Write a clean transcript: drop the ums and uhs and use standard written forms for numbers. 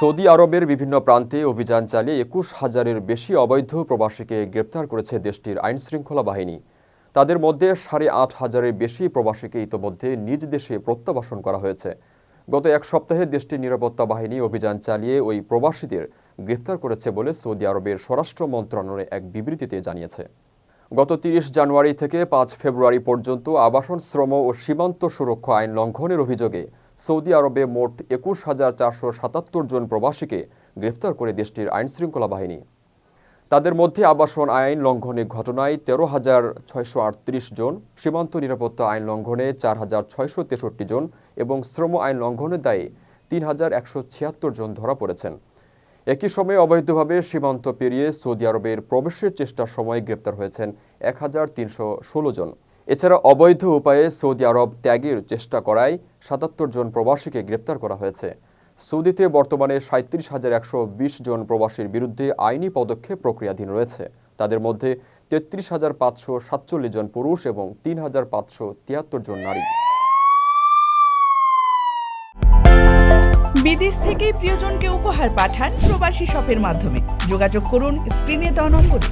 Saudi আরবের বিভিন্ন প্রান্তে অভিযান চালিয়ে ২১,০০০-এর বেশি অবৈধ প্রবাসীকে গ্রেপ্তার করেছে দেশটির আইনশৃঙ্খলা বাহিনী। তাদের মধ্যে ৮,৫০০-এর বেশি প্রবাসীকে ইতোমধ্যে নিজ দেশে প্রত্যাবাসন করা হয়েছে। গত এক সপ্তাহে দেশটির নিরাপত্তা বাহিনী অভিযান চালিয়ে ওই প্রবাসীদের গ্রেপ্তার করেছে বলে সৌদি আরবের স্বরাষ্ট্র মন্ত্রণালয় এক বিবৃতিতে জানিয়েছে। গত ৩০ জানুয়ারি থেকে ৫ ফেব্রুয়ারি পর্যন্ত আবাসন, শ্রম ও সীমান্ত সুরক্ষা আইন লঙ্ঘনের অভিযোগে সৌদি আরবে মোট ২১,৪৭৭ জন প্রবাসীকে গ্রেফতার করে দেশটির আইনশৃঙ্খলা বাহিনী। তাদের মধ্যে আবাসন আইন লঙ্ঘনের ঘটনায় ১৩,৬৩৮ জন, সীমান্ত নিরাপত্তা আইন লঙ্ঘনে ৪,৬৬৩ জন এবং শ্রম আইন লঙ্ঘনের দায়ে ৩,১৭৬ জন ধরা পড়েছেন। একই সময়ে অবৈধভাবে সীমান্ত পেরিয়ে সৌদি আরবের প্রবেশের চেষ্টার সময় গ্রেপ্তার হয়েছেন ১,৩১৬ জন। এছাড়া অবৈধ উপায়ে সৌদি আরব ত্যাগের চেষ্টা করায় ৭৭ জন প্রবাসীকে গ্রেপ্তার করা হয়েছে। সৌদিতে বর্তমানে ৩৭,১২০ জন প্রবাসীর বিরুদ্ধে আইনি পদক্ষেপ প্রক্রিয়াধীন রয়েছে। তাদের মধ্যে ৩৩,৫৪৭ জন পুরুষ এবং ৩,৫৭৩ জন নারী। বিদেশ থেকে প্রিয়জনকে উপহার পাঠান প্রবাসী শপের মাধ্যমে। যোগাযোগ করুন স্ক্রিনে দেওয়া নম্বরে।